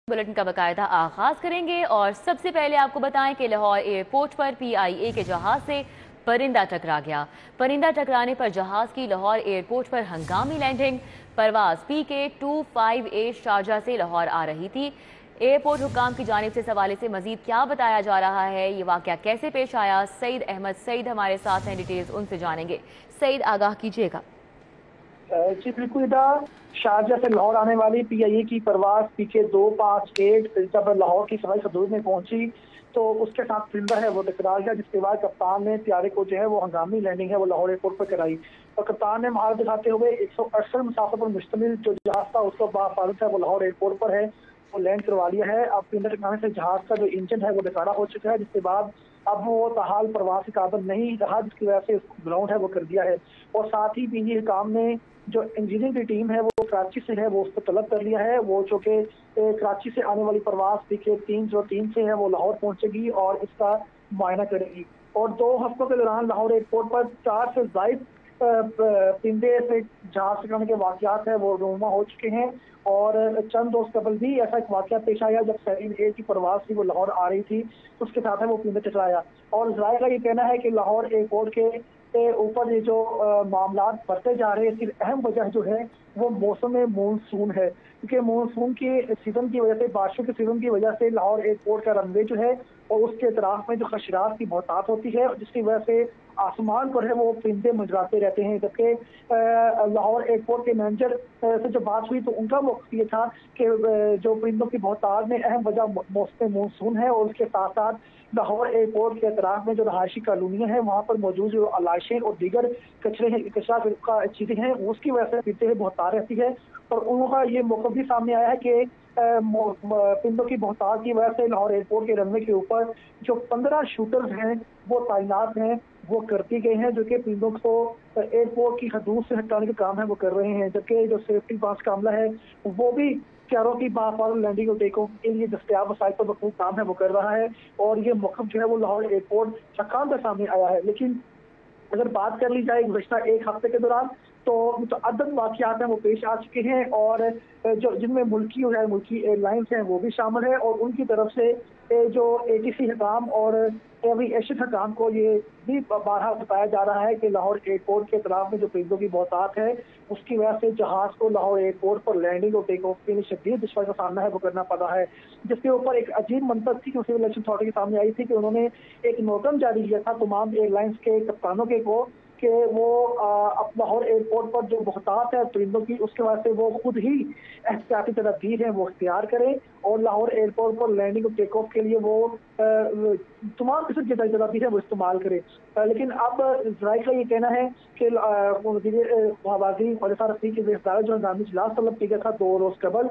Bulletin का बाकायदा आगाज करेंगे और सबसे पहले आपको बताएं कि लाहौर एयरपोर्ट पर PIA के जहाज से परिंदा टकरा गया। परिंदा टकराने पर जहाज की लाहौर एयरपोर्ट पर हंगामी लैंडिंग। परवाज PK-25A शारजा से लाहौर आ रही थी। एयरपोर्ट हुकाम की जानिब से इस हवाले से मजीद क्या बताया जा रहा है, ये वाकया कैसे पेश आया, सईद अहमद सईद हमारे साथ हैं, डिटेल्स उनसे जानेंगे। सईद, आगाह कीजिएगा। जी बिल्कुल, शारजा से लाहौर आने वाली PIA की परवाज PK-258 जब लाहौर की सवाई हदूद में पहुंची तो उसके साथ परिंदा है वो टकरा गया, जिसके बाद कप्तान ने त्यारे को जो है वो हंगामी लैंडिंग है वो लाहौर एयरपोर्ट पर कराई और कप्तान ने महारत दिखाते हुए 168 मुसाफिर पर मुश्तमिल जो जहाज था उसको बाफारत है वो लाहौर एयरपोर्ट पर है वो लैंड करवा लिया है। अब परिंदा टकराने से जहाज का जो इंजन है वो बेकारा हो चुका है, जिसके बाद अब वो ताहाल परवाज के काबिल नहीं रहा, जिसकी वजह से उसको ग्राउंड है वो कर दिया है। और साथ ही PIA काम ने जो इंजीनियरिंग की टीम है वो कराची से है वो उसको तलब कर लिया है, वो जो कि कराची से आने वाली परवाज PK-303 से है वो लाहौर पहुंचेगी और इसका मुआयना करेगी। और 2 हफ्तों के दौरान लाहौर एयरपोर्ट पर 4 से ज़ायद परिंदे से जहाज टकराने के वाक़यात है वो रूमा हो चुके हैं। और चंद रोज कबल भी ऐसा एक वाक़या पेश आया जब सेलिम एयर की परवाज थी वो लाहौर आ रही थी, तो उसके साथ है वो परिंदा टकराया। और ज़ाहिर का ये कहना है कि लाहौर एयरपोर्ट के ऊपर ये जो मामला बढ़ते जा रहे हैं, इसकी अहम वजह जो है वो मौसम मानसून है, क्योंकि मानसून के सीजन की वजह से, बारिशों के सीजन की वजह से लाहौर एयरपोर्ट का रनवे जो है और उसके अतराफ में जो खशरात की बहुतात होती है, जिसकी वजह से आसमान पर है वो परिंदे मंडराते रहते हैं। जबकि लाहौर एयरपोर्ट के मैनेजर से जो बात हुई तो उनका मौक़िफ़ ये था कि जो परिंदों की बहुतात में अहम वजह मौसम मानसून है और उसके साथ साथ लाहौर एयरपोर्ट के अतराफ में जो रहायशी कॉलोनियाँ हैं वहाँ पर मौजूद जो आलाइशें और दीगर कचरा का चीज़ें हैं उसकी वजह से परिंदे बहुतात रहती है। और उनका ये मौक़िफ़ भी सामने आया है कि परिंदों की बहुतात की वजह से लाहौर एयरपोर्ट के रनवे के ऊपर जो 15 शूटर्स हैं वो तैनात हैं, वो करती गए हैं, जो कि परिंदों को एयरपोर्ट की हदूद से हटाने का काम है वो कर रहे हैं। जबकि जो सेफ्टी पास का अमला है वो भी त्यारों की बाफार लैंडिंग और टेक ऑफ के लिए दस्तयाब वसाइल पर बखूब काम है वो कर रहा है। और ये मौक़िफ़ जो है वो लाहौर एयरपोर्ट हकाम का सामने आया है। लेकिन अगर बात कर ली जाए गुज़श्ता 1 हफ्ते के दौरान तो मुतअद्दिद वाक़यात हैं वो पेश आ चुके हैं और जो जिनमें मुल्की और गैर मुल्की एयरलाइंस हैं वो भी शामिल है और उनकी तरफ से जो ATC हकाम और एविएशन हकाम को ये भी बारहा बताया जा रहा है कि लाहौर एयरपोर्ट के अतराफ में जो परिंदों की बहुतात है उसकी वजह से जहाज को लाहौर एयरपोर्ट पर लैंडिंग और टेक ऑफ के लिए शदीद दुश्वारी का सामना है वो करना पड़ रहा है। जिसके ऊपर एक अजीब मंतक थी कि सिविल एविएशन अथॉरिटी के सामने आई थी कि उन्होंने एक नोटम जारी किया था तमाम एयरलाइंस के कप्तानों के को कि वो लाहौर एयरपोर्ट पर जो बहुतात है परिंदों की उसके वास्ते वो खुद ही एहतियाती तदबीर है वो इख्तियार करें और लाहौर एयरपोर्ट पर लैंडिंग और टेक ऑफ के लिए वो तमाम किस्म की तदबीर है वो इस्तेमाल करें। लेकिन अब इजराइल का ये कहना है कि हवाजी फरिसा रफी की गिरफ्तारी जो हंगामी इजलास तलब किया गया था 2 रोज कबल,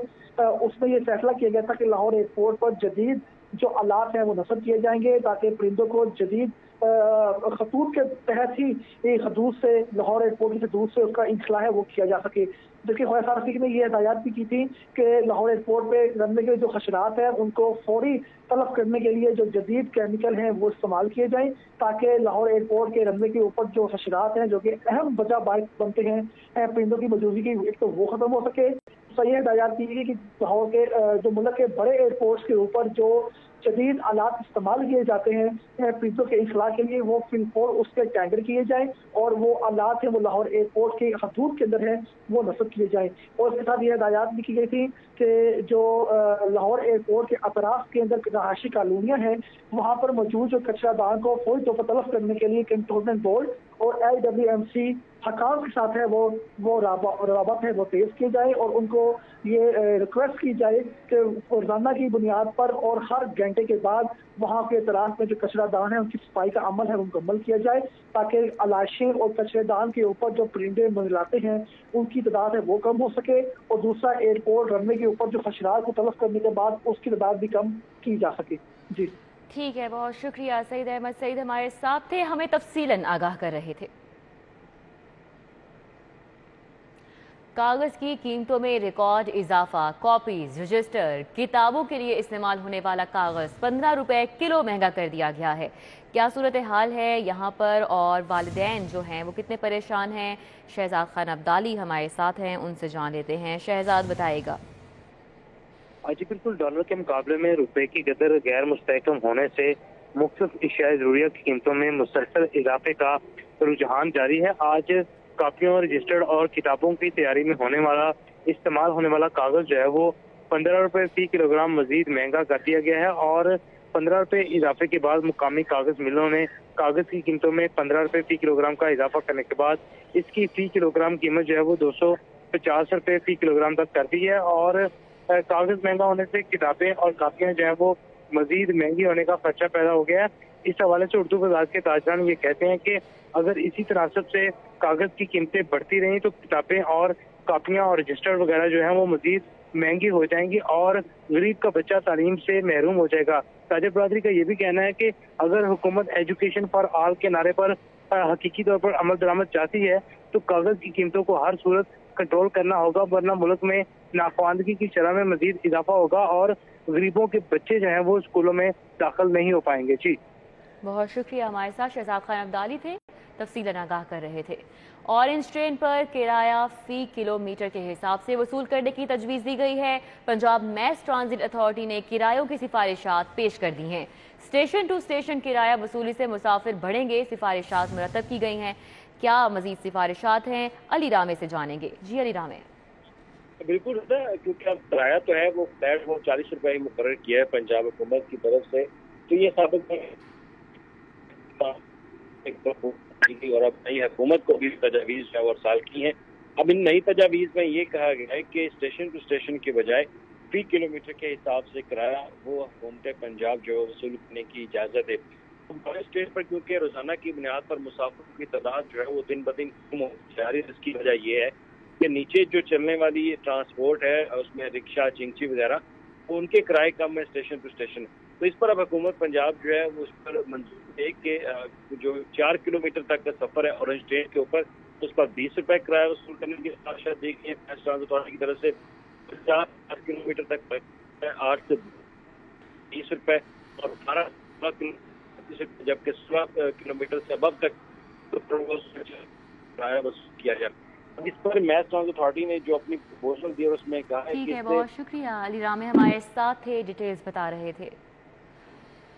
उसमें ये फैसला किया गया था कि लाहौर एयरपोर्ट पर जदीद जो आलात हैं वो नस्ब किए जाएंगे ताकि परिंदों को जदीद खतूत के तहत ही हदूद से लाहौर एयरपोर्ट की हदूद से उसका इंखला है वो किया जा सके। जबकि ख्वाजा रफीक ने ये हदायत भी की थी कि लाहौर एयरपोर्ट पे रनवे के जो खशरात हैं उनको फौरी तलब करने के लिए जो जदीद केमिकल हैं वो इस्तेमाल किए जाएं ताकि लाहौर एयरपोर्ट के रनवे के ऊपर जो खशरात हैं जो कि अहम वजह बायस बनते हैं परिंदों की मौजूदगी की, एक तो वो खत्म हो सके। सही हदायत की गई कि लाहौर के जो मुल्क के बड़े एयरपोर्ट्स के ऊपर जो जदीद आलात इस्तेमाल किए जाते हैं परिंदों के इखला के लिए वो फिलफौर उसके टेंडर किए जाएं और वो आलात है वो लाहौर एयरपोर्ट के हदूद के अंदर है वो नस्ब किए जाएं। और इसके साथ ये हदायत भी की गई थी कि जो लाहौर एयरपोर्ट के अतराफ के अंदर रहायशी कॉलोनियाँ हैं वहाँ पर मौजूद जो कचरादान को फौरी तौर पर तलब करने के लिए कंटोनमेंट बोर्ड और LWMC हकाम के साथ है वो रवाबत है वो तेज किए जाए और उनको ये रिक्वेस्ट की जाए कि रोजाना की बुनियाद पर और हर घंटे के बाद वहाँ के तराफ में जो कचरादान है उनकी सफाई का अमल है मुकम्मल किया जाए ताकि आलाशें और कचरेदान के ऊपर जो परिंदे मंडराते हैं उनकी तादाद है वो कम हो सके और दूसरा एयरपोर्ट रनवे के ऊपर जो खशरात को तलब करने के बाद उसकी तादाद भी कम की जा सके। जी ठीक है, बहुत शुक्रिया। सईद अहमद सईद हमारे साथ थे, हमें तफसीलन आगाह कर रहे थे। कागज़ की कीमतों में रिकॉर्ड इजाफा, कॉपीज, रजिस्टर, किताबों के लिए इस्तेमाल होने वाला कागज़ 15 रुपए किलो महंगा कर दिया गया है। क्या सूरत हाल है यहाँ पर और वालिदैन जो हैं वो कितने परेशान हैं? शहजाद खान अब्दाली हमारे साथ हैं, उनसे जान लेते हैं। शहजाद बताएगा। जी बिल्कुल, डॉलर के मुकाबले में रुपए की कदर गैर मुस्तहकम होने से मुख्तलिफ अशियाए ज़रूरियत की कीमतों में मुसलसल इजाफे का रुझान जारी है। आज कापियों, रजिस्टर्ड और किताबों की तैयारी में इस्तेमाल होने वाला कागज जो है वो 15 रुपए फी किलोग्राम मजीद महंगा कर दिया गया है और 15 रुपए इजाफे के बाद मुकामी कागज मिलों ने कागज की कीमतों में 15 रुपए फी किलोग्राम का इजाफा करने के बाद इसकी फी किलोग्राम कीमत जो है वो 250 रुपए फी किलोग्राम तक कर दी है। और कागज महंगा होने से किताबें और कापियां जो है वो मजीद महंगी होने का खर्चा पैदा हो गया है। इस हवाले से उर्दू बाजार के ताजरान ये कहते हैं कि अगर इसी तनासब से कागज की कीमतें बढ़ती रहीं तो किताबें और कापियां और रजिस्टर वगैरह जो है वो मजीद महंगी हो जाएंगी और गरीब का बच्चा तालीम से महरूम हो जाएगा। ताजर बरादरी का ये भी कहना है कि अगर हुकूमत एजुकेशन फॉर ऑल के नारे पर हकीकी तौर पर अमल दरामद चाहती है तो कागज की कीमतों को हर सूरत कंट्रोल करना होगा, वरना मुल्क में नाखवानदगी की शरह में मजीद इजाफा होगा और गरीबों के बच्चे जो हैं वो स्कूलों में दाखिल नहीं हो पाएंगे। जी बहुत शुक्रिया। हमारे साथ शहजाद खान अब्दाली थे, तफसीलन आगाह कर रहे थे। ऑरेंज ट्रेन पर किराया फी किलोमीटर के हिसाब से वसूल करने की तजवीज़ दी गई है। पंजाब मैस ट्रांजिट अथॉरिटी ने किरायों की सिफारिशात पेश कर दी हैं। स्टेशन टू स्टेशन किराया वसूली से मुसाफिर बढ़ेंगे, सिफारिशात मुरतब की गई हैं। क्या मजीद सिफारिशात हैं, अली रामे से जानेंगे। जी अली रामे। बिल्कुल, क्योंकि अब किराया तो है वो फ्लैट वो 40 रुपए ही मुकर्रर किया है पंजाब हुकूमत की तरफ से, तो ये साबित और अब नई हुकूमत को भी तजावीज़ जो और साल की हैं। अब इन नई तजावीज़ में ये कहा गया है कि स्टेशन टू स्टेशन के बजाय फी किलोमीटर के हिसाब से किराया वो हुकूमत पंजाब जो वसूल करने की इजाज़त है। स्टेट पर क्योंकि रोजाना की बुनियाद पर मुसाफिरों की तादाद जो है वो दिन ब दिन कम हो जा रही है, इसकी वजह यह है कि नीचे जो चलने वाली ट्रांसपोर्ट है उसमें रिक्शा, चिंची वगैरह, वो उनके किराए कम है स्टेशन टू स्टेशन। तो इस पर अब हुकूमत पंजाब जो है वो उस पर मंजूर है कि जो 4 किलोमीटर तक का सफर है ऑरेंज ट्रेन के ऊपर, उस पर 20 रुपए किराया वसूल करने की सिफारिश दी गई है मैस ट्रांजिट अथॉरिटी की तरफ से। 4 किलोमीटर तक 8 से 20 रुपए और 12 जबकि 16 किलोमीटर से अबव तक किराया वसूल किया जाए। इस पर मैस ट्रांजिट अथॉरिटी ने जो अपनी प्रपोजल दी है उसमें कहा है ठीक कि है, बहुत शुक्रिया। अली रामे हमारे साथ थे, डिटेल्स बता रहे थे।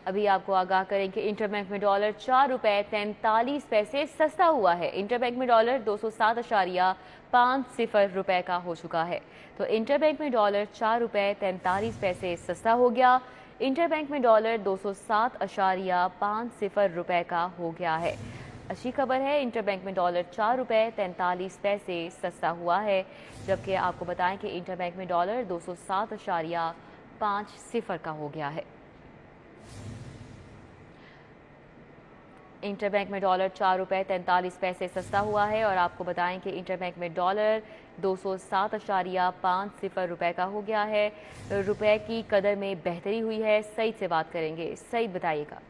अभी आपको आगाह करें कि इंटरबैंक में डॉलर 4 रुपए 43 पैसे सस्ता हुआ है। इंटरबैंक में डॉलर 207.50 रुपए का हो चुका है। तो इंटरबैंक में डॉलर 4 रुपए 43 पैसे सस्ता हो गया। इंटरबैंक में डॉलर 207.50 रुपए का हो गया है। अच्छी खबर है, इंटरबैंक में डॉलर 4 रुपए 43 पैसे सस्ता हुआ है, जबकि आपको बताएं कि इंटरबैंक में डॉलर 207.50 का हो गया है। इंटरबैंक में डॉलर 4 रुपए 43 पैसे सस्ता हुआ है और आपको बताएं कि इंटरबैंक में डॉलर 207.50 रुपए का हो गया है। रुपए की कदर में बेहतरी हुई है। सईद से बात करेंगे। सईद बताइएगा।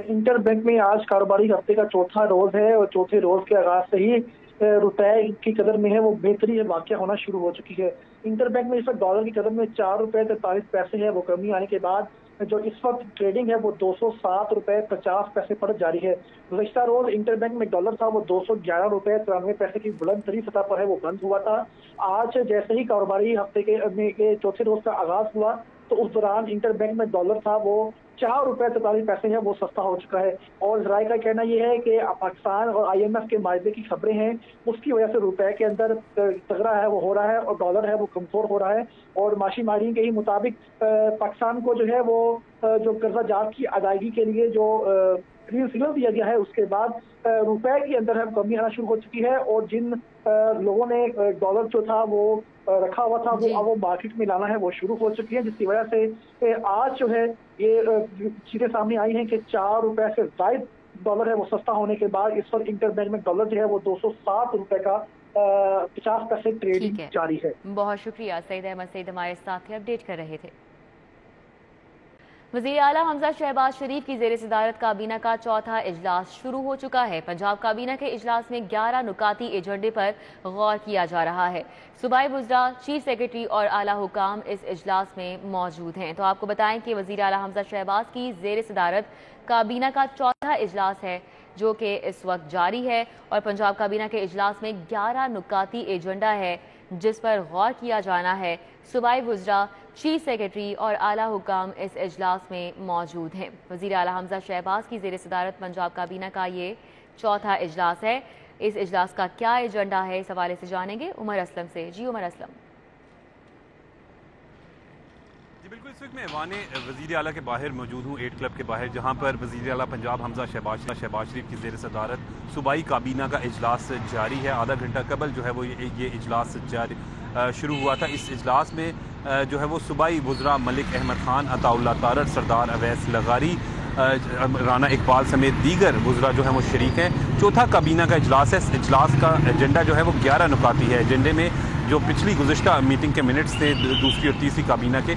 इंटरबैंक में आज कारोबारी हफ्ते का चौथा रोज है और चौथे रोज के आगाज से ही रुपए की कदर में है वो बेहतरी वाक़या होना शुरू हो चुकी है। इंटरबैंक में इस वक्त डॉलर की कदर में 4 रुपए 43 पैसे है, वो कमी आने के बाद जो इस वक्त ट्रेडिंग है वो 207 रुपए 50 पैसे पर जारी है। गुज़श्ता रोज इंटरबैंक में डॉलर था वो 211 रुपए 93 पैसे की बुलंद तरीन सतह पर है वो बंद हुआ था। आज जैसे ही कारोबारी हफ्ते के चौथे रोज का आगाज हुआ तो उस दौरान इंटरबैंक में डॉलर था वो 4 रुपए 43 पैसे है वो सस्ता हो चुका है। और जराये का कहना यह है कि पाकिस्तान और IMF के मायदे की खबरें हैं, उसकी वजह से रुपए के अंदर तगड़ा है वो हो रहा है और डॉलर है वो कमजोर हो रहा है। और माशी माहिरीन के ही मुताबिक पाकिस्तान को जो है वो जो कर्जा जात की अदायगी के लिए जो ग्रीन सिग्नल दिया गया है उसके बाद रुपए के अंदर है कमी आना शुरू हो चुकी है। और जिन लोगों ने डॉलर जो था वो रखा हुआ था वो अब वो मार्केट में लाना है वो शुरू हो चुकी है, जिसकी वजह से आज जो है ये चीजें सामने आई हैं कि 4 रुपए से जायद डॉलर है वो सस्ता होने के बाद इस वक्त इंटरबैंक में डॉलर जो है वो 207 रुपए का 50 पैसे ट्रेडिंग जारी है। बहुत शुक्रिया। सईद अहमद सईद हमारे साथ थे, अपडेट कर रहे थे। वज़ीर आला हमजा शहबाज शरीफ की ज़ेर सदारत काबीना का चौथा इजलास शुरू हो चुका है। पंजाब काबीना के इजलास में 11 नुकाती एजेंडे पर गौर किया जा रहा है। सूबाई वज़रा, चीफ सेक्रेटरी और आला हुकाम इस इजलास में मौजूद हैं। तो आपको बताएं कि वज़ीर आला हमजा शहबाज की ज़ेर सदारत काबीना का चौथा इजलास है जो कि इस वक्त जारी है और पंजाब काबीना के इजलास में 11 नुकाती एजेंडा है जिस पर गौर किया जाना है। सूबाई वुज़रा, चीफ सेक्रेटरी और आला हुकाम इस इजलास में मौजूद हैं। वज़ीर आला हमजा शहबाज की ज़ेर सदारत पंजाब काबीना का ये चौथा इजलास है। इस इजलास का क्या एजेंडा है, इस हवाले से जानेंगे उमर असलम से। जी उमर असलम। बिल्कुल, इस वक्त मैं ऐवान वज़ीर आला के बाहर मौजूद हूँ, 8 क्लब के बाहर, जहाँ पर वज़ीर आला पंजाब हमजा शहबाज शरीफ की ज़ेर सदारत सूबाई काबीना का इजलास जारी है। आधा घंटा कबल जो है वो ये इजलास शुरू हुआ था। इस इजलास में जो है वो सूबाई वुज़रा मलिक अहमद खान, अताउल्लाह तारड़, सरदार अवैस लगारी, राना इकबाल समेत दीगर वुज़रा जो है वो शरीक हैं। चौथा काबीना का इजलास है। इस इजलास का एजेंडा जो है वो 11 नुकाती है। एजेंडे में जो पिछली गुज़िश्ता मीटिंग के मिनट्स थे दूसरी और तीसरी काबीना के,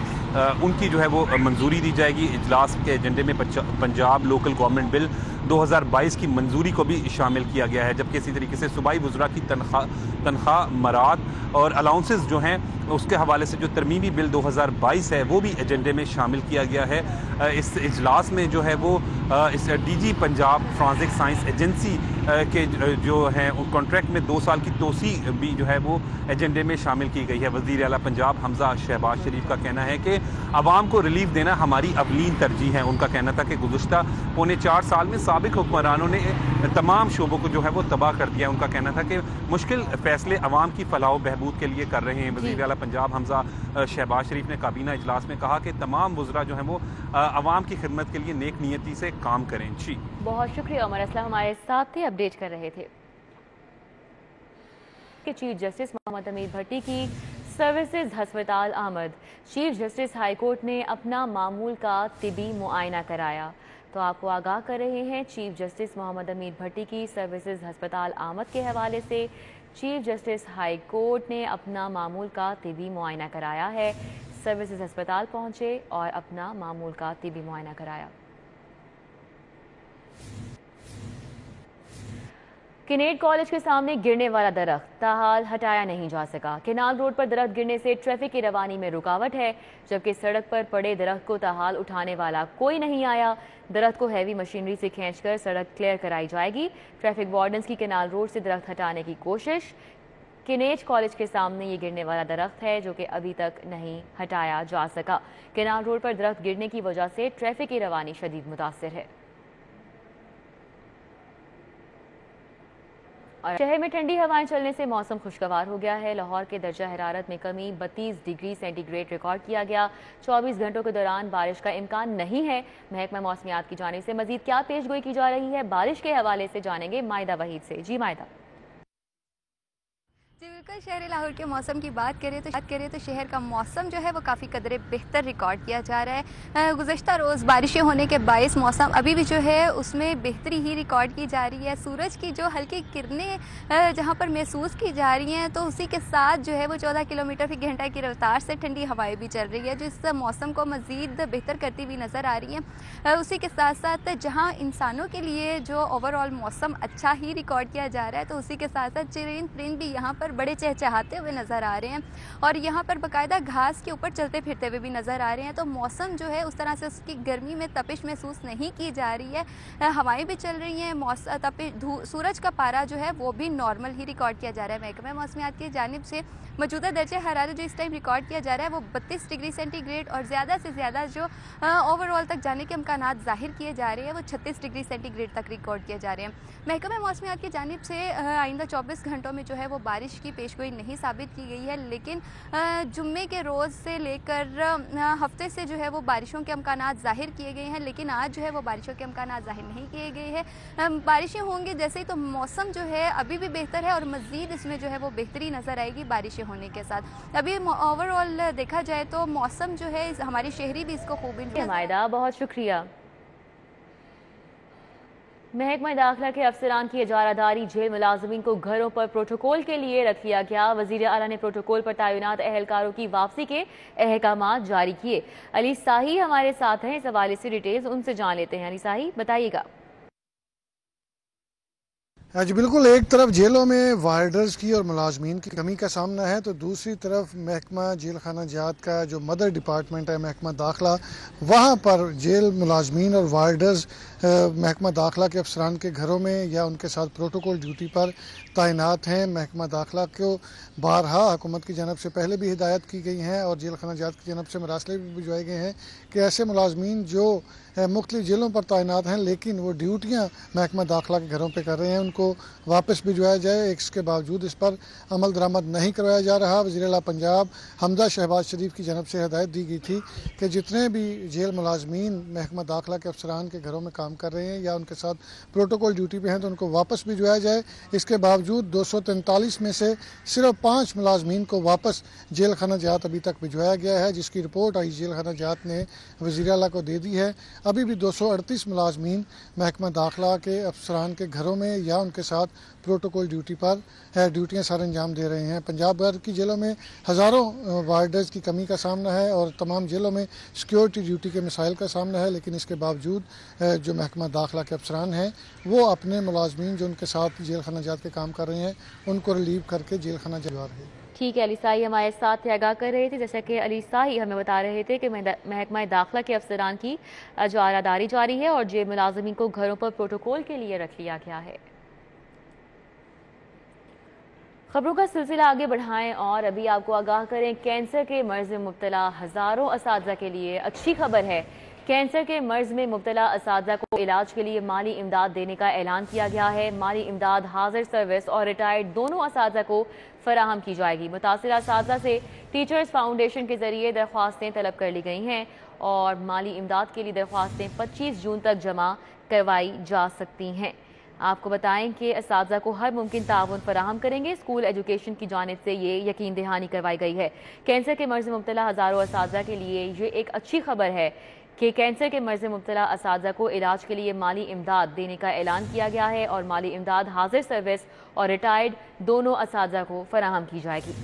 उनकी जो है वो मंजूरी दी जाएगी। इजलास के एजेंडे में पंजाब लोकल गवर्नमेंट बिल 2022 की मंजूरी को भी शामिल किया गया है, जबकि इसी तरीके से सूबाई वुज़रा की तनख्वाह मराद और अलाउंसेस जो हैं उसके हवाले से जो तरमीमी बिल 2022 है वो भी एजेंडे में शामिल किया गया है। इस इजलास में जो है वो इस DG Punjab forensic science agency के जो हैं कॉन्ट्रैक्ट में 2 साल की तोसी भी जो है वो एजेंडे में शामिल की गई है। वज़ीर आला पंजाब हमजा शहबाज शरीफ का कहना है कि आवाम को रिलीफ देना हमारी अवलीन तरजीह है। उनका कहना था कि गुज़िश्ता पौने 4 साल में साबिक हुक्मरानों ने तमाम शोबों को जो है वो तबाह कर दिया। उनका कहना था कि मुश्किल फैसले अवाम की फलाह बहबूद के लिए कर रहे हैं। वज़ीर आला पंजाब हमजा शहबाज शरीफ ने काबीना इजलास में कहा कि तमाम वुज़रा जो हैं वो अवाम की खिदमत के लिए नेक नियती से काम करें। जी बहुत शुक्रिया उमर असलम, हमारे साथ थे, अपडेट कर रहे थे। कि चीफ जस्टिस मोहम्मद अमीर भट्टी की सर्विसेज हस्पताल आमद। चीफ जस्टिस हाई कोर्ट ने अपना मामूल का तिबी मुआयना कराया। तो आपको आगाह कर रहे हैं चीफ जस्टिस मोहम्मद अमीर भट्टी की सर्विसेज हस्पताल आमद के हवाले से। चीफ जस्टिस हाई कोर्ट ने अपना मामूल का तिबी मुआयना कराया है। सर्विसेज हस्पताल पहुंचे और अपना मामूल का तिबी मुआयना कराया। किनेट कॉलेज के सामने गिरने वाला दरख्त ताहाल हटाया नहीं जा सका। केनाल रोड पर दरख्त गिरने से ट्रैफिक की रवानी में रुकावट है, जबकि सड़क पर पड़े दरख्त को ताहाल उठाने वाला कोई नहीं आया। दरख्त को हैवी मशीनरी से खींचकर सड़क क्लियर कराई जाएगी। ट्रैफिक वार्डन्स की केनाल रोड से दरख्त हटाने की कोशिश। किनेट कॉलेज के सामने ये गिरने वाला दरख्त है जो कि अभी तक नहीं हटाया जा सका। केनाल रोड पर दरख्त गिरने की वजह से ट्रैफिक की रवानी शदीद मुतासिर है। और शहर में ठंडी हवाएं चलने से मौसम खुशगवार हो गया है। लाहौर के दर्जा हरारत में कमी 32 डिग्री सेंटीग्रेड रिकॉर्ड किया गया। 24 घंटों के दौरान बारिश का इम्कान नहीं है। महकमा मौसमियात की जानिब से मजीद क्या पेशगोई की जा रही है, बारिश के हवाले से जानेंगे मायदा वहीद से। जी मायदा। बिल्कुल, शहर लाहौर के मौसम की बात करें तो शहर का मौसम जो है वो काफ़ी कदरे बेहतर रिकॉर्ड किया जा रहा है। गुज़श्ता रोज़ बारिशें होने के बायस मौसम अभी भी जो है उसमें बेहतरी ही रिकॉर्ड की जा रही है। सूरज की जो हल्की किरणें जहां पर महसूस की जा रही हैं, तो उसी के साथ जो है वो 14 किलोमीटर फी घंटा की रफ्तार से ठंडी हवाएं भी चल रही है, जो इस मौसम को मज़ीद बेहतर करती हुई नज़र आ रही हैं। उसी के साथ साथ जहाँ इंसानों के लिए जो ओवरऑल मौसम अच्छा ही रिकॉर्ड किया जा रहा है, तो उसी के साथ साथ चरिंद परिंद भी यहाँ पर बड़े चहचहाते हुए नज़र आ रहे हैं और यहाँ पर बाकायदा घास के ऊपर चलते फिरते हुए भी नज़र आ रहे हैं। तो मौसम जो है उस तरह से उसकी गर्मी में तपिश महसूस नहीं की जा रही है। हवाएं भी चल रही हैं, सूरज का पारा जो है वो भी नॉर्मल ही रिकॉर्ड किया जा रहा है। महकमा मौसमियात की जानिब से मौजूदा दर्जा हरारत जो इस टाइम रिकॉर्ड किया जा रहा है वो 32 डिग्री सेंटीग्रेड और ज़्यादा से ज़्यादा जो ओवरऑल तक जाने के इम्कानात ज़ाहिर किए जा रहे हैं वो 36 डिग्री सेंटीग्रेड तक रिकॉर्ड किए जा रहे हैं। महकमा मौसमियात की जानिब से आइंदा 24 घंटों में जो है वो बारिश की पेशगोई नहीं साबित की गई है, लेकिन जुम्मे के रोज़ से लेकर हफ्ते से जो है वो बारिशों के इम्कानात ज़ाहिर किए गए हैं, लेकिन आज जो है वो बारिशों के इम्कानात ज़ाहिर नहीं किए गए हैं। बारिशें होंगी जैसे ही तो मौसम जो है अभी भी बेहतर है और मज़ीद इसमें जो है वो बेहतरी नज़र आएगी बारिशें होने के साथ। अभी ओवरऑल देखा जाए तो मौसम जो है हमारी शहरी भी इसको खूब मायदा, बहुत शुक्रिया। महकमा दाखिला के अफसरान की इजारादारी जेल मुलाजमीन को घरों पर प्रोटोकॉल के लिए रख लिया गया। वज़ीर आला ने प्रोटोकॉल पर तैनात एहलकारों की वापसी के अहकामात जारी किए। अली साही हमारे साथ हैं, इस हवाले से डिटेल्स उनसे जान लेते हैं। अली साही, बताइएगा। جی بالکل، ایک طرف جیلوں میں وارڈرز کی اور ملازمین کی کمی کا سامنا ہے تو دوسری طرف محکمہ جیل خانہ جات کا جو مدر ڈپارٹمنٹ ہے محکمہ داخلہ، وہاں پر جیل ملازمین اور وارڈرز محکمہ داخلہ کے افسران کے گھروں میں یا ان کے ساتھ پروٹوکول ڈیوٹی پر تعینات ہیں۔ محکمہ داخلہ کو بارہا حکومت کی جانب سے پہلے بھی ہدایت کی گئی ہیں اور جیل خانہ جات کی جانب سے مراسلے بھی بھجوائے گئے ہیں کہ ایسے ملازمین جو مختلف جیلوں پر تعینات ہیں لیکن وہ ڈیوٹیاں محکمہ داخلہ کے گھروں پہ کر رہے ہیں، ان کو واپس بھجوایا جائے۔ اس کے باوجود اس پر عمل درآمد نہیں کروایا جا رہا۔ وزیر اعلیٰ پنجاب حمزہ شہباز شریف کی جانب سے ہدایت دی گئی تھی کہ جتنے بھی جیل ملازمین محکمہ داخلہ کے افسران کے گھروں میں کام کر رہے ہیں یا ان کے ساتھ پروٹوکول ڈیوٹی پہ ہیں تو ان کو واپس بھجوایا جائے۔ اس کے باوجود 243 میں سے صرف 5 ملازمین کو واپس جیل خانہ جات ابھی تک بھجوایا گیا ہے، جس کی رپورٹ آئی جیل خانہ جات نے وزیر اعلیٰ کو دے دی ہے۔ ابھی بھی 238 ملازمین محکمہ داخلہ کے افسران کے گھروں میں یا ان کے ساتھ پروٹوکول ڈیوٹی پر ڈیوٹیاں سر انجام دے رہے ہیں۔ پنجاب بھر کی جیلوں میں ہزاروں وارڈرز کی کمی کا سامنا ہے اور تمام جیلوں میں سیکیورٹی ڈیوٹی کے مسائل کا سامنا ہے، لیکن اس کے باوجود جو محکمہ داخلہ کے افسران ہیں وہ اپنے ملازمین جو ان کے ساتھ جیل خانہ جات کے کام کر رہے ہیں ان کو ریلیو کر کے جیل خانہ جا رہے ہیں۔ ٹھیک ہے، علی ساہی ہمارے ساتھ آگاہ کر رہے تھے، جیسا کہ علی ساہی ہمیں بتا رہے تھے کہ محکمہ داخلہ کے افسران کی اجارہ داری جاری ہے اور جیل ملازمین کو گھروں پر پروٹوکول کے لیے رکھ لیا گیا ہے۔ خبروں کا سلسلہ آگے بڑھائیں اور ابھی آپ کو آگاہ کریں، کینسر کے مرض میں مبتلا ہزاروں اساتذہ کے لیے اچھی خبر ہے۔ کینسر کے مرض میں مبتلا اساتذہ کو علاج کے لیے مالی امداد دینے کا اعلان کیا گیا ہے۔ مالی امداد حاضر سروس اور ریٹائرڈ دونوں اساتذہ کو فراہم کی جائے گی۔ متاثرہ اساتذہ سے ٹیچرز فاؤنڈیشن کے ذریعے درخواستیں طلب کر لی گئی ہیں اور مالی امداد کے لیے درخواستیں 25 جون تک جمع کروائی جا سکتی ہیں۔ آپ کو بتائیں کہ اساتذہ کو ہر ممکن تعاون فراہم کریں گے۔ اسکول ایجوکیشن کی جانب سے یہ یقین دہانی کروائی گئی ہے۔ کینسر کے مرض میں مبتلا ہزاروں اساتذہ کے لیے یہ ایک اچھی خبر ہے کہ کینسر کے مرض میں مبتلا اساتذہ کو علاج کے لیے مالی امداد دینے کا اعلان کیا گیا ہے اور مالی امداد حاضر سروس اور ریٹائرڈ دونوں اساتذہ کو فراہم کی جائے گی۔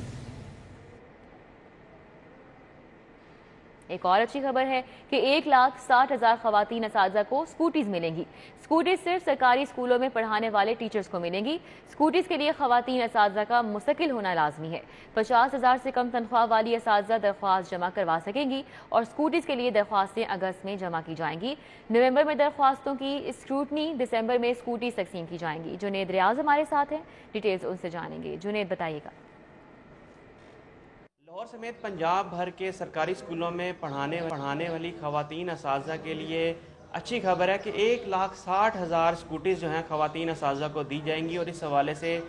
ایک اور اچھی خبر ہے کہ 1,60,000 خواتین اساتذہ کو سکوٹیز ملیں گی۔ سکوٹیز صرف سرکاری اسکولوں میں پڑھانے والے ٹیچرز کو ملیں گی۔ سکوٹیز کے لیے خواتین اساتذہ کا مستقل ہونا لازمی ہے۔ 50,000 سے کم تنخواہ والی اساتذہ درخواست جمع کروا سکیں گی اور سکوٹیز کے لیے درخواستیں اگست میں جمع کی جائیں گی۔ نومبر میں درخواستوں کی اسکروٹنی، دسمبر میں سکوٹیز تقسیم کی جائیں گی۔ جنید ریاض ہمارے ساتھ ہیں، ڈیٹیلز ان سے جانیں گے۔ جنید بتائیے گا۔ لاہور سمیت پنجاب بھر کے سرکاری اسکولوں میں پڑھانے والی خواتین اساتذہ کے لیے اچھی خبر ہے کہ 1,60,000 سکوٹیز جو ہیں خواتین اساتذہ کو دی جائیں گی اور اس حوالے سے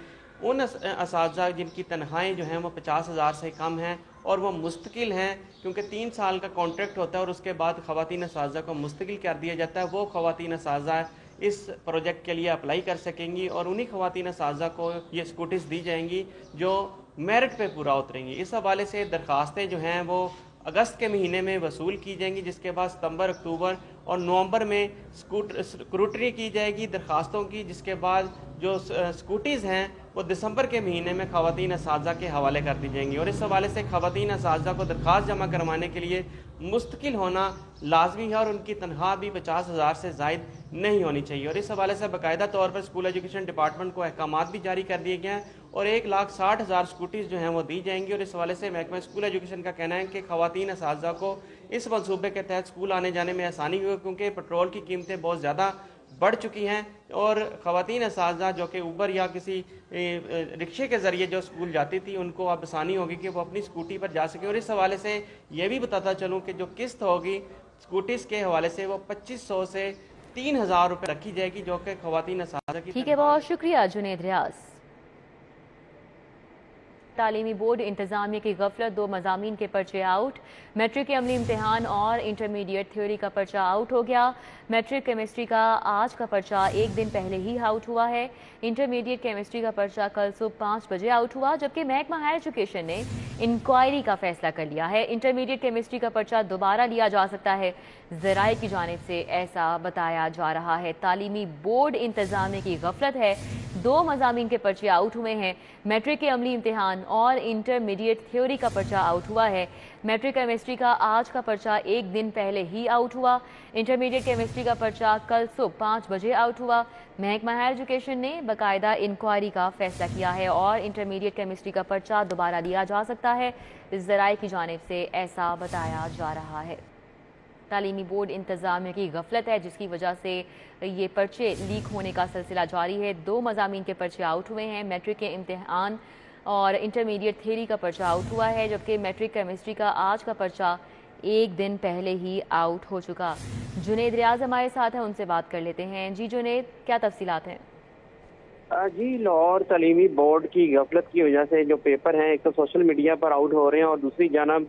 ان اساتذہ جن کی تنخواہیں جو ہیں وہ 50,000 سے کم ہیں اور وہ مستقل ہیں، کیونکہ 3 سال کا کانٹریکٹ ہوتا ہے اور اس کے بعد خواتین اساتذہ کو مستقل کر دیا جاتا ہے، وہ خواتین اساتذہ اس پروجیکٹ کے لیے اپلائی کر سکیں گی اور انہی خواتین اساتذہ کو یہ سکوٹیز دی جائیں گی جو میرٹ پہ پورا اتریں گی۔ اس حوالے سے درخواستیں جو ہیں وہ اگست کے مہینے میں وصول کی جائیں گی، جس کے بعد ستمبر، اکتوبر اور نومبر میں اسکروٹنی کی جائے گی درخواستوں کی، جس کے بعد جو سکوٹیز ہیں وہ دسمبر کے مہینے میں خواتین اساتذہ کے حوالے کر دی جائیں گی۔ اور اس حوالے سے خواتین اساتذہ کو درخواست جمع کروانے کے لیے مستقل ہونا لازمی ہے اور ان کی تنخواہ بھی 50,000 سے زائد نہیں ہونی چاہیے۔ اور اس حوالے سے باقاعدہ طور پر اسکول ایجوکیشن ڈپارٹمنٹ کو احکامات بھی جاری کر دیے گئے ہیں اور 1,60,000 سکوٹیز جو ہیں وہ دی جائیں گی۔ اور اس حوالے سے محکمہ اسکول ایجوکیشن کا کہنا ہے کہ خواتین اساتذہ کو اس منصوبے کے تحت اسکول آنے جانے میں آسانی ہوگی، کیونکہ پیٹرول کی قیمتیں بہت زیادہ بڑھ چکی ہیں اور خواتین اساتذہ جو کہ اوبر یا کسی رکشے کے ذریعے جو اسکول جاتی تھی ان کو اب آسانی ہوگی کہ وہ اپنی اسکوٹی پر جا سکیں۔ اور اس حوالے سے یہ بھی بتاتا چلوں کہ جو قسط ہوگی اسکوٹیز کے حوالے سے وہ 2,500 سے 3,000 روپے رکھی جائے گی، جو کہ خواتین اساتذہ کی۔ ٹھیک ہے، بہت شکریہ جنید ریاض۔ تعلیمی بورڈ انتظامیہ کی غفلت، 2 مضامین کے پرچے آؤٹ۔ میٹرک کے عملی امتحان اور انٹرمیڈیٹ تھیوری کا پرچہ آؤٹ ہو گیا۔ میٹرک کیمسٹری کا آج کا پرچہ 1 دن پہلے ہی آؤٹ ہوا ہے۔ انٹرمیڈیٹ کیمسٹری کا پرچہ کل صبح 5 بجے آؤٹ ہوا، جبکہ محکمہ ہائر ایجوکیشن نے انکوائری کا فیصلہ کر لیا ہے۔ انٹرمیڈیٹ کیمسٹری کا پرچہ دوبارہ لیا جا سکتا ہے، ذرائع کی جانب سے ایسا بتایا جا رہا ہے۔ تعلیمی بورڈ انتظامیہ کی غفلت ہے، 2 مضامین کے پرچے آؤٹ ہوئے ہیں۔ میٹرک کے عملی امتحان और इंटरमीडिएट थ्योरी का पर्चा आउट हुआ है। मैट्रिक केमिस्ट्री का आज का पर्चा एक दिन पहले ही आउट हुआ। इंटरमीडिएट केमिस्ट्री का पर्चा कल सुबह 5 बजे आउट हुआ। महकमा हायर एजुकेशन ने बाकायदा इंक्वायरी का फैसला किया है और इंटरमीडिएट केमिस्ट्री का पर्चा दोबारा लिया जा सकता है। इस ज़राए की जानिब से ऐसा बताया जा रहा है। तालीमी बोर्ड इंतज़ामिया की गफलत है जिसकी वजह से ये पर्चे लीक होने का सिलसिला जारी है। 2 मज़ामीन के पर्चे आउट हुए हैं। मैट्रिक के इम्तिहान और इंटरमीडिएट थ्योरी का पर्चा आउट हुआ है, जबकि मैट्रिक केमिस्ट्री का आज का पर्चा एक दिन पहले ही आउट हो चुका। जुनेद रियाज हमारे साथ हैं, उनसे बात कर लेते हैं। जी जुनेद, क्या तफसीलात हैं? जी, लाहौर तालीमी बोर्ड की गफलत की वजह से जो पेपर हैं एक तो सोशल मीडिया पर आउट हो रहे हैं और दूसरी जानब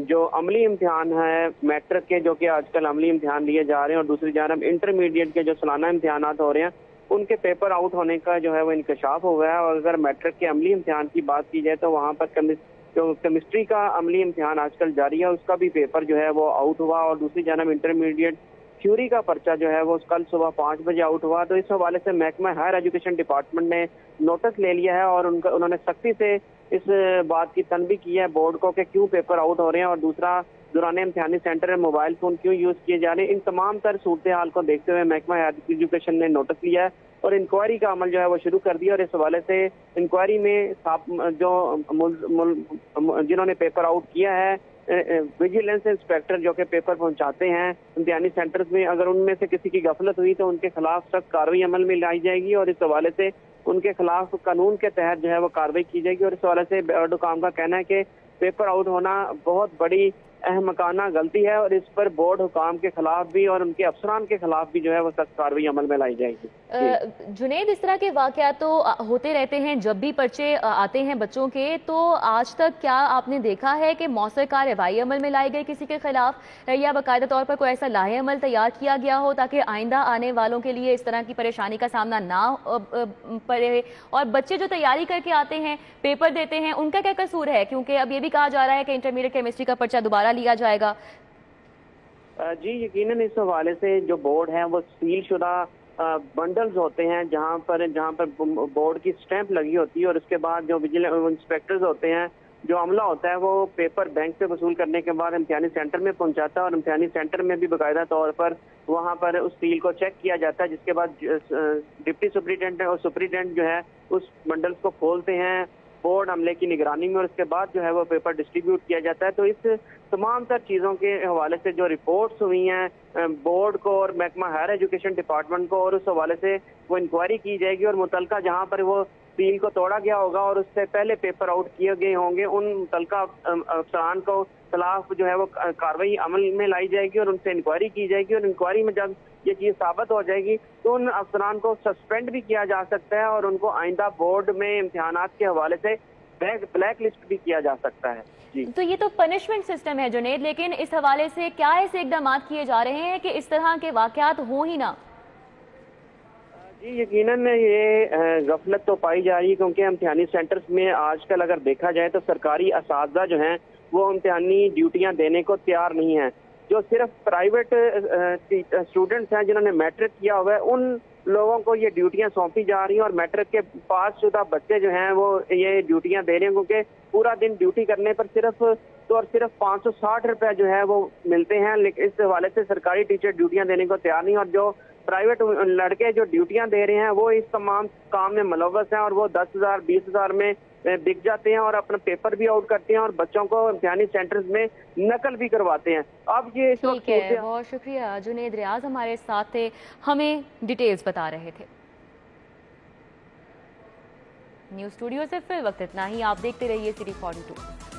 जो अमली इम्तिहान है मैट्रिक के, जो कि आजकल अमली इम्तिहान लिए जा रहे हैं, और दूसरी जानब इंटरमीडिएट के जो सालाना इम्तिहान हो रहे हैं उनके पेपर आउट होने का जो है वो इंकशाफ हो गया है। और अगर मैट्रिक के अमली इम्तिहान की बात की जाए तो वहाँ पर जो केमिस्ट्री का अमली इम्तिहान आजकल जारी है उसका भी पेपर जो है वो आउट हुआ, और दूसरी जानब इंटरमीडिएट थ्योरी का पर्चा जो है वो कल सुबह 5 बजे आउट हुआ। तो इस हवाले से महकमा हायर एजुकेशन डिपार्टमेंट ने नोटिस ले लिया है और उन्होंने सख्ती से इस बात की तनबीह की है बोर्ड को कि क्यों पेपर आउट हो रहे हैं और दूसरा दौरान इम्तिहानी सेंटर में मोबाइल फोन क्यों यूज किए जा रहे हैं। इन तमाम तर सूरत हाल को देखते हुए महकमा हायर एजुकेशन ने नोटिस लिया है और इंक्वायरी का अमल जो है वो शुरू कर दिया। और इस हवाले से इंक्वायरी में जो जिन्होंने पेपर आउट किया है विजिलेंस इंस्पेक्टर जो कि पेपर पहुंचाते हैं इम्तिहानी सेंटर्स में, अगर उनमें से किसी की गफलत हुई तो उनके खिलाफ सख्त कार्रवाई अमल में लाई जाएगी और इस हवाले से उनके खिलाफ कानून के तहत जो है वो कार्रवाई की जाएगी। और इस हवाले से बोर्ड हुकाम का कहना है कि पेपर आउट होना बहुत बड़ी अहमकाना गलती है और इस पर बोर्ड हुकाम के खिलाफ भी और उनके अफसरान के खिलाफ भी जो है वो सख्त कार्रवाई अमल में लाई जाएगी। जुनेद, इस तरह के वाकयात तो होते रहते हैं जब भी पर्चे आते हैं बच्चों के, तो आज तक क्या आपने देखा है कि मौसर कार्रवाई अमल में लाई गई किसी के खिलाफ या बाकायदा तौर पर कोई ऐसा लाहे अमल तैयार किया गया हो ताकि आइंदा आने वालों के लिए इस तरह की परेशानी का सामना ना पड़े? और बच्चे जो तैयारी करके आते हैं, पेपर देते हैं, उनका क्या कसूर है? क्योंकि अब ये भी कहा जा रहा है कि इंटरमीडिएट केमिस्ट्री का पर्चा दोबारा लिया जाएगा। जी, यकीनन इस हवाले से जो बोर्ड है वो सील शुदा बंडल्स होते हैं जहां पर बोर्ड की स्टैंप लगी होती है और उसके बाद जो विजिलेंस इंस्पेक्टर्स होते हैं, जो अमला होता है वो पेपर बैंक से वसूल करने के बाद इम्तिहानी सेंटर में पहुंचाता है और इम्तिहानी सेंटर में भी बाकायदा तौर पर वहां पर उस सील को चेक किया जाता है, जिसके बाद डिप्टी सुपरिटेंडेंट और सुपरिटेंडेंट जो है उस बंडल्स को खोलते हैं बोर्ड अमले की निगरानी में और उसके बाद जो है वो पेपर डिस्ट्रीब्यूट किया जाता है। तो इस तमाम तर चीज़ों के हवाले से जो रिपोर्ट्स हुई हैं बोर्ड को और महकमा हायर एजुकेशन डिपार्टमेंट को, और उस हवाले से वो इंक्वायरी की जाएगी और मुतलका जहाँ पर वो सील को तोड़ा गया होगा और उससे पहले पेपर आउट किए गए होंगे उन मुतलका अफसरान को खिलाफ जो है वो कार्रवाई अमल में लाई जाएगी और उनसे इंक्वायरी की जाएगी। और इंक्वायरी में जब ये चीज़ साबित हो जाएगी तो उन अफसरान को सस्पेंड भी किया जा सकता है और उनको आइंदा बोर्ड में इम्तिहानात के हवाले से ब्लैक लिस्ट भी किया जा सकता है। जी, तो ये तो पनिशमेंट सिस्टम है जुनेद, लेकिन इस हवाले से क्या ऐसे इकदाम किए जा रहे हैं कि इस तरह के वाकयात हो ही ना? जी, यकीनन ये गफलत तो पाई जा रही है क्योंकि इम्तिहानी सेंटर्स में आजकल अगर देखा जाए तो सरकारी असातिज़ा जो हैं वो इम्तिहानी ड्यूटियां देने को तैयार नहीं है। जो सिर्फ प्राइवेट स्टूडेंट्स हैं जिन्होंने मैट्रिक किया हुआ है उन लोगों को ये ड्यूटियां सौंपी जा रही हैं और मैट्रिक के पास शुदा बच्चे जो हैं वो ये ड्यूटियां दे रहे हैं क्योंकि पूरा दिन ड्यूटी करने पर सिर्फ 560 रुपए जो है वो मिलते हैं। लेकिन इस हवाले से सरकारी टीचर ड्यूटियां देने को तैयार नहीं और जो प्राइवेट लड़के जो ड्यूटियां दे रहे हैं वो इस तमाम काम में मुलव्वस हैं और वो 10,000 20,000 में बिक जाते हैं और अपना पेपर भी आउट करते हैं और बच्चों को इम्तिहानी सेंटर्स में नकल भी करवाते हैं। अब ये ठीक है, बहुत शुक्रिया। जुनेद रियाज हमारे साथ थे, हमें डिटेल्स बता रहे थे। न्यूज़ स्टूडियो से फिर वक्त इतना ही। आप देखते रहिए सिटी 42।